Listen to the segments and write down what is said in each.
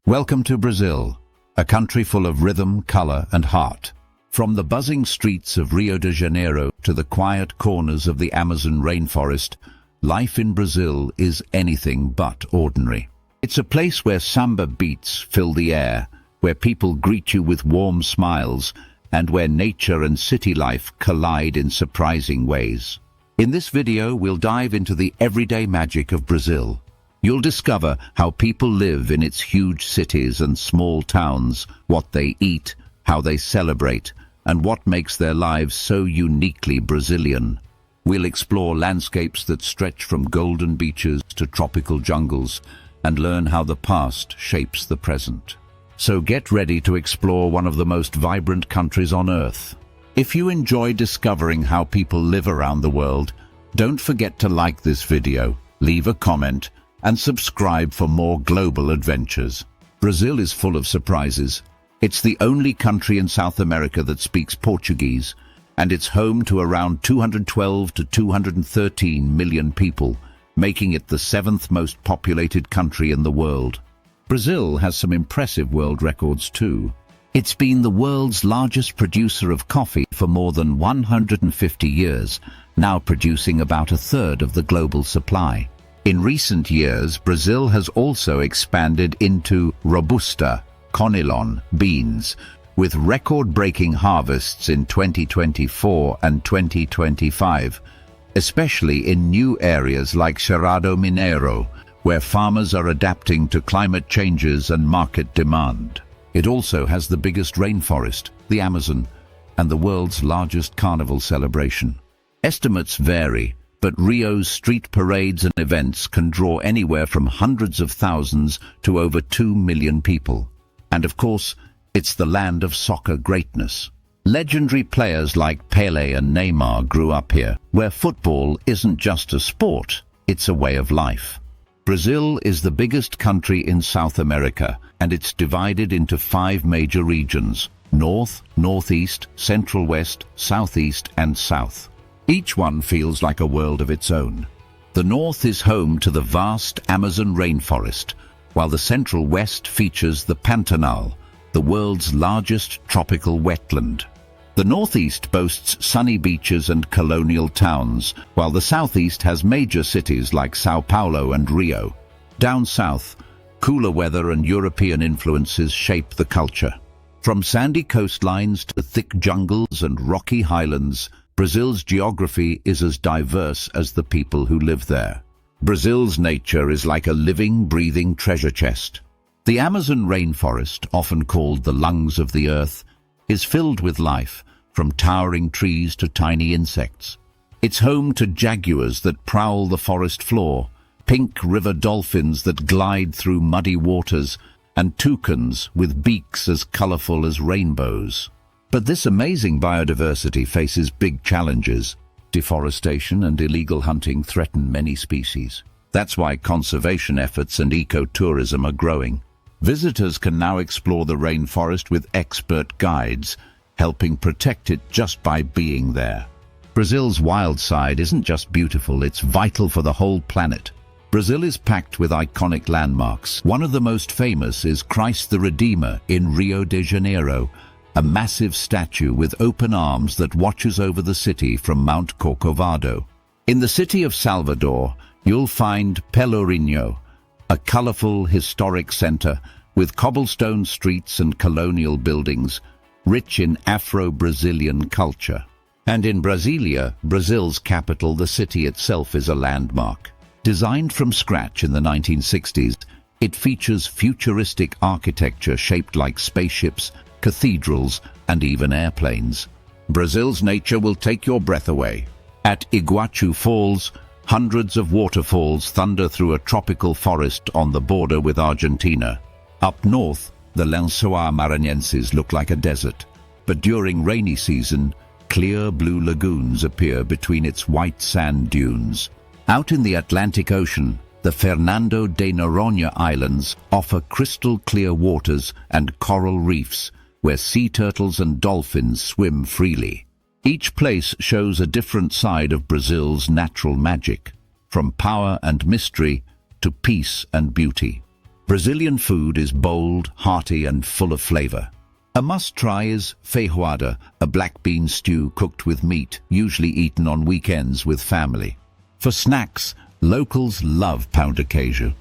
Welcome to Brazil, a country full of rhythm, color, and heart. From the buzzing streets of Rio de Janeiro to the quiet corners of the Amazon rainforest, life in Brazil is anything but ordinary. It's a place where samba beats fill the air, where people greet you with warm smiles, and where nature and city life collide in surprising ways. In this video, we'll dive into the everyday magic of Brazil. You'll discover how people live in its huge cities and small towns, what they eat, how they celebrate, and what makes their lives so uniquely Brazilian. We'll explore landscapes that stretch from golden beaches to tropical jungles and learn how the past shapes the present. So get ready to explore one of the most vibrant countries on Earth. If you enjoy discovering how people live around the world, don't forget to like this video, leave a comment, and subscribe for more global adventures. Brazil is full of surprises. It's the only country in South America that speaks Portuguese, and it's home to around 212 to 213 million people, making it the 7th most populated country in the world. Brazil has some impressive world records too. It's been the world's largest producer of coffee for more than 150 years, now producing about a third of the global supply. In recent years, Brazil has also expanded into Robusta, Conilon beans, with record-breaking harvests in 2024 and 2025, especially in new areas like Cerrado Mineiro, where farmers are adapting to climate changes and market demand. It also has the biggest rainforest, the Amazon, and the world's largest carnival celebration. Estimates vary, but Rio's street parades and events can draw anywhere from hundreds of thousands to over 2 million people. And of course, it's the land of soccer greatness. Legendary players like Pelé and Neymar grew up here, where football isn't just a sport, it's a way of life. Brazil is the biggest country in South America, and it's divided into 5 major regions: North, Northeast, Central West, Southeast, and South. Each one feels like a world of its own. The North is home to the vast Amazon rainforest, while the Central West features the Pantanal, the world's largest tropical wetland. The Northeast boasts sunny beaches and colonial towns, while the Southeast has major cities like São Paulo and Rio. Down south, cooler weather and European influences shape the culture. From sandy coastlines to thick jungles and rocky highlands, Brazil's geography is as diverse as the people who live there. Brazil's nature is like a living, breathing treasure chest. The Amazon rainforest, often called the lungs of the earth, is filled with life, from towering trees to tiny insects. It's home to jaguars that prowl the forest floor, pink river dolphins that glide through muddy waters, and toucans with beaks as colorful as rainbows. But this amazing biodiversity faces big challenges. Deforestation and illegal hunting threaten many species. That's why conservation efforts and ecotourism are growing. Visitors can now explore the rainforest with expert guides, helping protect it just by being there. Brazil's wild side isn't just beautiful, it's vital for the whole planet. Brazil is packed with iconic landmarks. One of the most famous is Christ the Redeemer in Rio de Janeiro, a massive statue with open arms that watches over the city from Mount Corcovado. In the city of Salvador, you'll find Pelourinho, a colorful historic center with cobblestone streets and colonial buildings, rich in Afro-Brazilian culture. And in Brasilia, Brazil's capital, the city itself is a landmark. Designed from scratch in the 1960s, it features futuristic architecture shaped like spaceships, cathedrals, and even airplanes. Brazil's nature will take your breath away. At Iguaçu Falls, hundreds of waterfalls thunder through a tropical forest on the border with Argentina. Up north, the Lençóis Maranhenses look like a desert, but during rainy season, clear blue lagoons appear between its white sand dunes. Out in the Atlantic Ocean, the Fernando de Noronha Islands offer crystal-clear waters and coral reefs, where sea turtles and dolphins swim freely. Each place shows a different side of Brazil's natural magic, from power and mystery to peace and beauty. Brazilian food is bold, hearty and full of flavor. A must-try is feijoada, a black bean stew cooked with meat, usually eaten on weekends with family. For snacks, locals love pão de queijo,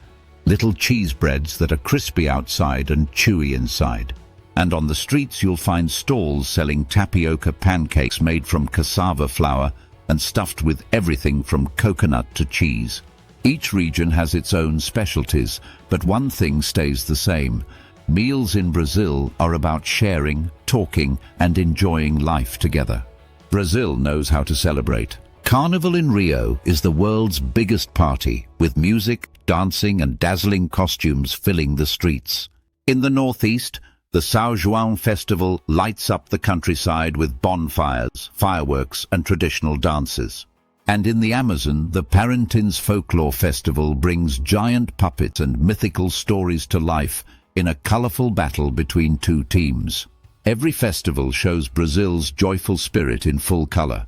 little cheese breads that are crispy outside and chewy inside. And on the streets you'll find stalls selling tapioca pancakes made from cassava flour and stuffed with everything from coconut to cheese. Each region has its own specialties, but one thing stays the same. Meals in Brazil are about sharing, talking, and enjoying life together. Brazil knows how to celebrate. Carnival in Rio is the world's biggest party, with music, dancing, and dazzling costumes filling the streets. In the northeast, the São João festival lights up the countryside with bonfires, fireworks, and traditional dances. And in the Amazon, the Parintins Folklore Festival brings giant puppets and mythical stories to life in a colorful battle between two teams. Every festival shows Brazil's joyful spirit in full color.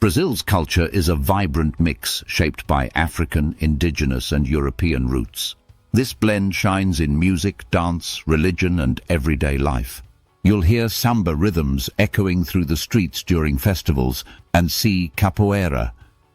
Brazil's culture is a vibrant mix shaped by African, indigenous and European roots. This blend shines in music, dance, religion and everyday life. You'll hear samba rhythms echoing through the streets during festivals and see capoeira,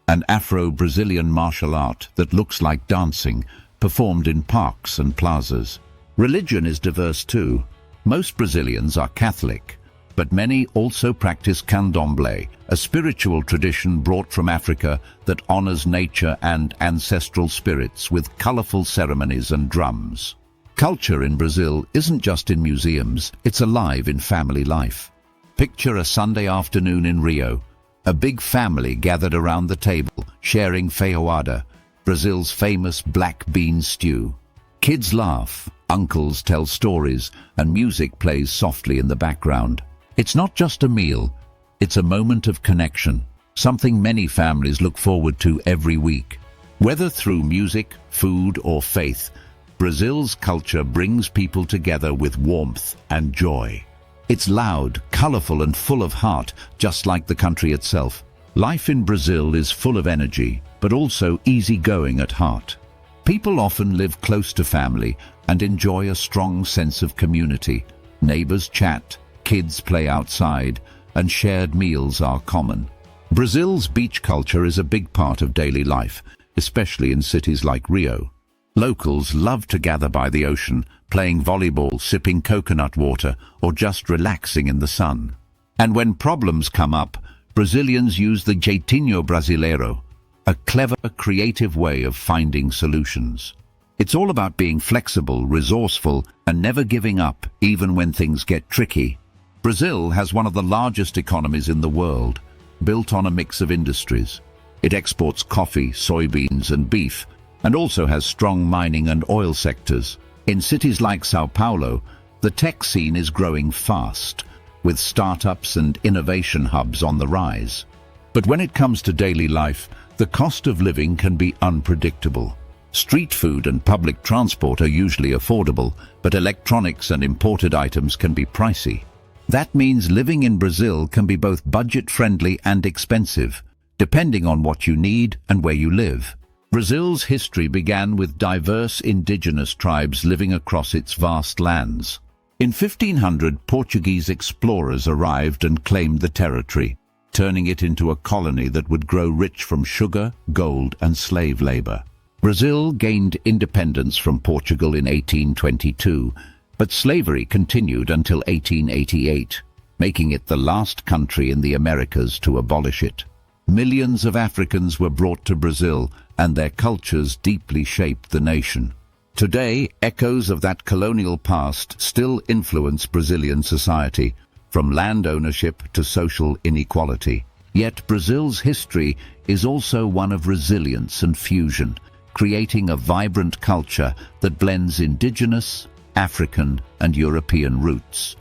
an Afro-Brazilian martial art that looks like dancing, performed in parks and plazas. Religion is diverse too. Most Brazilians are Catholic, but many also practice candomblé, a spiritual tradition brought from Africa that honors nature and ancestral spirits with colorful ceremonies and drums. Culture in Brazil isn't just in museums, it's alive in family life. Picture a Sunday afternoon in Rio, a big family gathered around the table, sharing feijoada, Brazil's famous black bean stew. Kids laugh, uncles tell stories, and music plays softly in the background. It's not just a meal, it's a moment of connection, something many families look forward to every week. Whether through music, food, or faith, Brazil's culture brings people together with warmth and joy. It's loud, colorful, and full of heart, just like the country itself. Life in Brazil is full of energy, but also easygoing at heart. People often live close to family and enjoy a strong sense of community. Neighbors chat, kids play outside, and shared meals are common. Brazil's beach culture is a big part of daily life, especially in cities like Rio. Locals love to gather by the ocean, playing volleyball, sipping coconut water, or just relaxing in the sun. And when problems come up, Brazilians use the jeitinho brasileiro, a clever, creative way of finding solutions. It's all about being flexible, resourceful, and never giving up, even when things get tricky. Brazil has one of the largest economies in the world, built on a mix of industries. It exports coffee, soybeans, and beef, and also has strong mining and oil sectors. In cities like São Paulo, the tech scene is growing fast, with startups and innovation hubs on the rise. But when it comes to daily life, the cost of living can be unpredictable. Street food and public transport are usually affordable, but electronics and imported items can be pricey. That means living in Brazil can be both budget-friendly and expensive, depending on what you need and where you live. Brazil's history began with diverse indigenous tribes living across its vast lands. In 1500, Portuguese explorers arrived and claimed the territory, turning it into a colony that would grow rich from sugar, gold, and slave labor. Brazil gained independence from Portugal in 1822, but slavery continued until 1888, making it the last country in the Americas to abolish it. Millions of Africans were brought to Brazil, and their cultures deeply shaped the nation. Today, echoes of that colonial past still influence Brazilian society, from land ownership to social inequality. Yet Brazil's history is also one of resilience and fusion, creating a vibrant culture that blends indigenous, African, and European roots.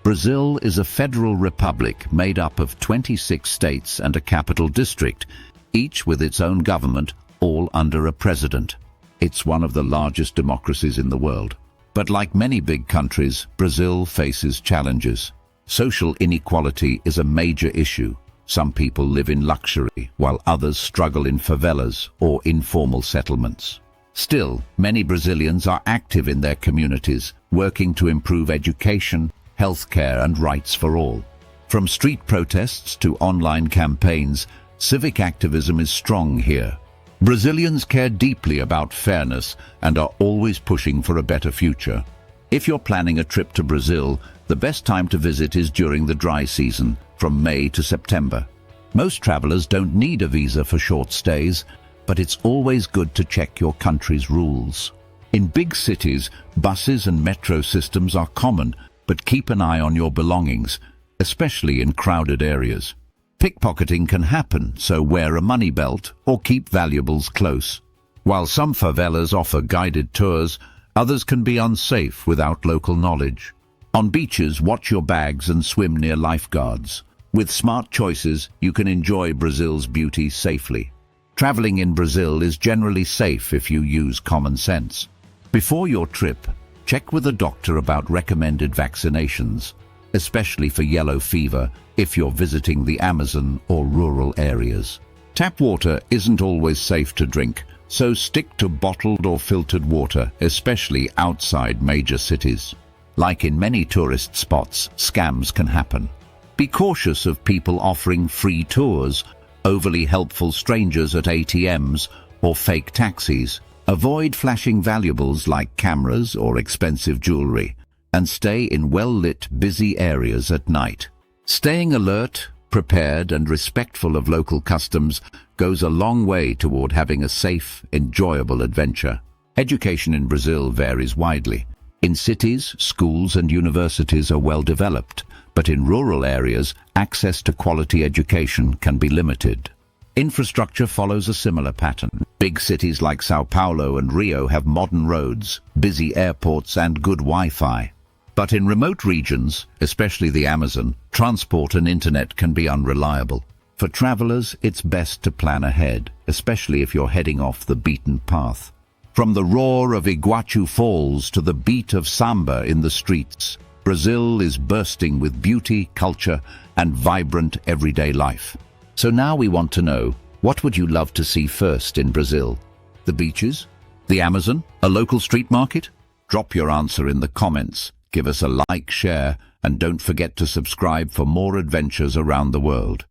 Brazil is a federal republic made up of 26 states and a capital district, each with its own government, all under a president. It's one of the largest democracies in the world. But like many big countries, Brazil faces challenges. Social inequality is a major issue. Some people live in luxury, while others struggle in favelas or informal settlements. Still, many Brazilians are active in their communities, working to improve education, healthcare and rights for all. From street protests to online campaigns, civic activism is strong here. Brazilians care deeply about fairness and are always pushing for a better future. If you're planning a trip to Brazil, the best time to visit is during the dry season, from May to September. Most travelers don't need a visa for short stays, but it's always good to check your country's rules. In big cities, buses and metro systems are common, but keep an eye on your belongings, especially in crowded areas. Pickpocketing can happen, so wear a money belt or keep valuables close. While some favelas offer guided tours, others can be unsafe without local knowledge. On beaches, watch your bags and swim near lifeguards. With smart choices, you can enjoy Brazil's beauty safely. Traveling in Brazil is generally safe if you use common sense. Before your trip, check with a doctor about recommended vaccinations, especially for yellow fever if you're visiting the Amazon or rural areas. Tap water isn't always safe to drink, so stick to bottled or filtered water, especially outside major cities. Like in many tourist spots, scams can happen. Be cautious of people offering free tours, overly helpful strangers at ATMs, or fake taxis. Avoid flashing valuables like cameras or expensive jewelry, and stay in well-lit, busy areas at night. Staying alert, prepared, and respectful of local customs goes a long way toward having a safe, enjoyable adventure. Education in Brazil varies widely. In cities, schools and universities are well developed, but in rural areas, access to quality education can be limited. Infrastructure follows a similar pattern. Big cities like São Paulo and Rio have modern roads, busy airports, and good Wi-Fi. But in remote regions, especially the Amazon, transport and internet can be unreliable. For travelers, it's best to plan ahead, especially if you're heading off the beaten path. From the roar of Iguaçu Falls to the beat of samba in the streets, Brazil is bursting with beauty, culture, and vibrant everyday life. So now we want to know, what would you love to see first in Brazil? The beaches? The Amazon? A local street market? Drop your answer in the comments. Give us a like, share, and don't forget to subscribe for more adventures around the world.